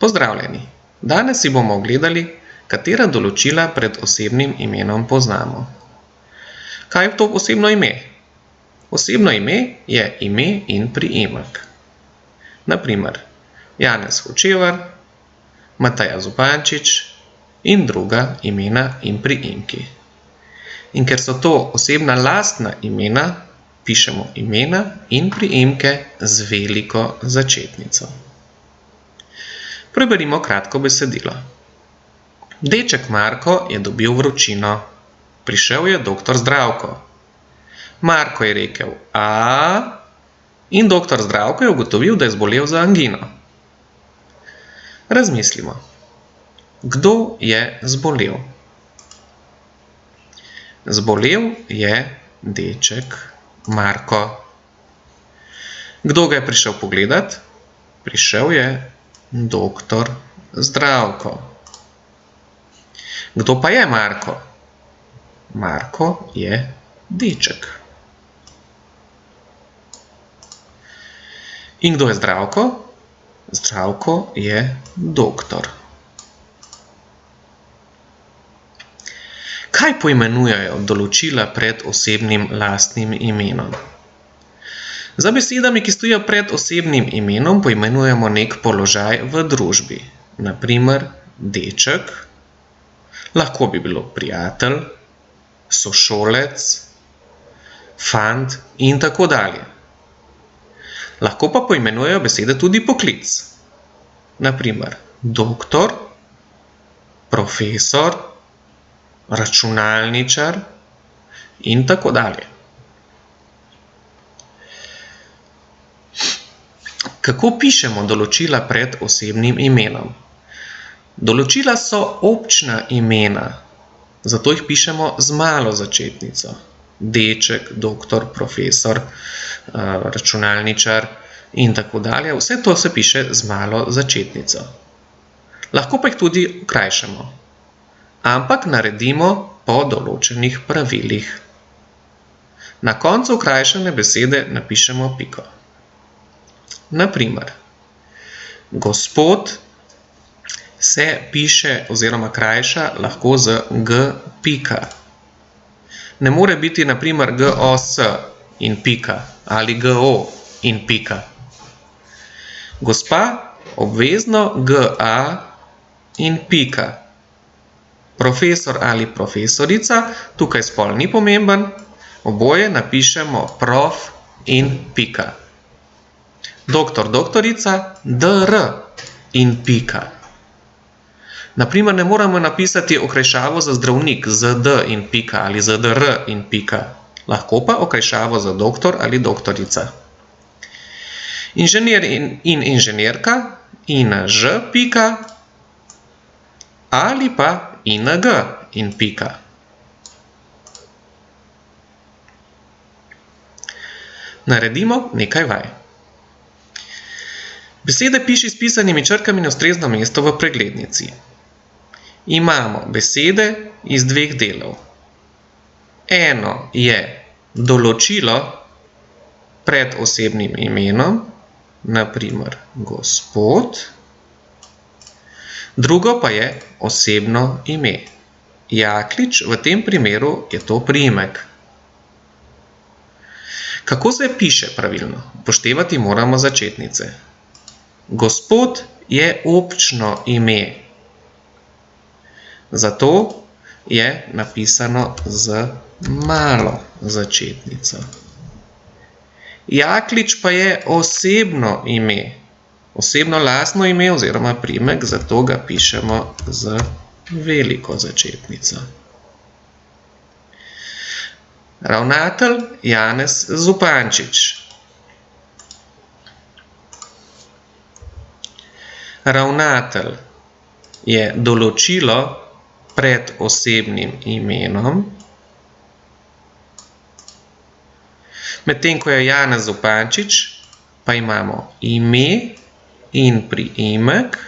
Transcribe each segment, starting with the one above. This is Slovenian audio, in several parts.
Pozdravljeni! Danes si bomo ogledali, katera določila pred osebnim imenom poznamo. Kaj je to osebno ime? Osebno ime je ime in priimek. Na primer, Janez Hočevar, Mateja Zupančič in druga imena in priimki. In ker so to osebna lastna imena, pišemo imena in priimke z veliko začetnico. Preberimo kratko besedilo. Deček Marko je dobil vročino. Prišel je doktor Zdravko. Marko je rekel a in doktor Zdravko je ugotovil, da je zbolel za angino. Razmislimo. Kdo je zbolel? Zbolel je deček Marko. Kdo ga je prišel pogledat? Prišel je doktor Zdravko. Kdo pa je Marko? Marko je deček. In kdo je Zdravko? Zdravko je doktor. Kaj poimenujejo določila pred osebnim lastnim imenom? Za besedami, ki stojijo pred osebnim imenom, poimenujemo nek položaj v družbi. Na primer, deček, lahko bi bilo prijatelj, sošolec, fant in tako dalje. Lahko pa poimenujejo besede tudi poklic. Na primer, doktor, profesor, računalničar in tako dalje. Kako pišemo določila pred osebnim imenom? Določila so občna imena, zato jih pišemo z malo začetnico. Deček, doktor, profesor, računalničar in tako dalje. Vse to se piše z malo začetnico. Lahko pa jih tudi okrajšamo, ampak naredimo po določenih pravilih. Na koncu okrajšane besede napišemo piko. Na primer, gospod se piše oziroma krajša lahko z g pika. Ne more biti na primer gos in pika ali go in pika. Gospa obvezno ga in pika. Profesor ali profesorica, tukaj spol ni pomemben, oboje napišemo prof in pika. Doktor, doktorica, dr in pika. Na primer, ne moramo napisati okrajšavo za zdravnik z d in pika ali z dr in pika. Lahko pa okrajšavo za doktor ali doktorica. Inženir in inženirka, inž pika ali pa ing in pika. Naredimo nekaj vaj. Besede piši s pisanimi črkami na ustrezno mesto v preglednici. Imamo besede iz dveh delov. Eno je določilo pred osebnim imenom, na primer gospod. Drugo pa je osebno ime. Jaklič, v tem primeru je to priimek. Kako se piše pravilno? Upoštevati moramo začetnice. Gospod je občno ime. Zato je napisano z malo začetnico. Jaklič pa je osebno ime. Osebno lastno ime oziroma priimek, zato ga pišemo z veliko začetnico. Ravnatelj Janez Zupančič. Ravnatelj je določilo pred osebnim imenom, medtem ko je Janez Zupančič, pa imamo ime in priimek,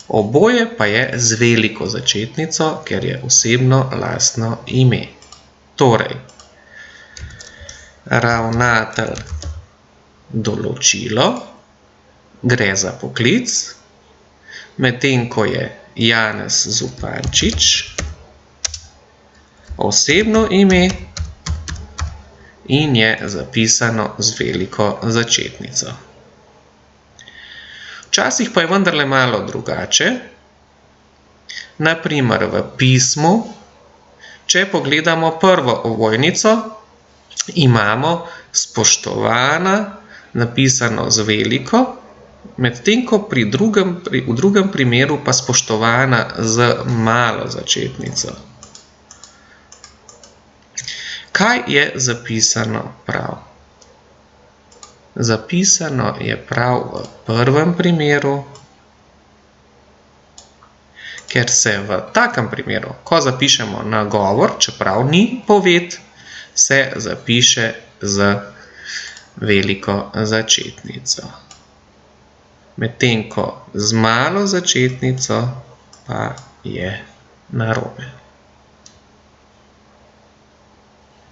oboje pa je z veliko začetnico, ker je osebno lastno ime. Torej, ravnatelj določilo, gre za poklic, medtem ko je Janez Zupančič osebno ime in je zapisano z veliko začetnico. Včasih pa je vendarle malo drugače. Na primer v pismu, če pogledamo prvo ovojnico, imamo spoštovana napisano z veliko, medtem ko v drugem primeru pa spoštovana z malo začetnico. Kaj je zapisano prav? Zapisano je prav v prvem primeru, ker se v takem primeru, ko zapišemo nagovor, čeprav ni poved, se zapiše z veliko začetnico. Medtem ko z malo začetnico pa je narobe.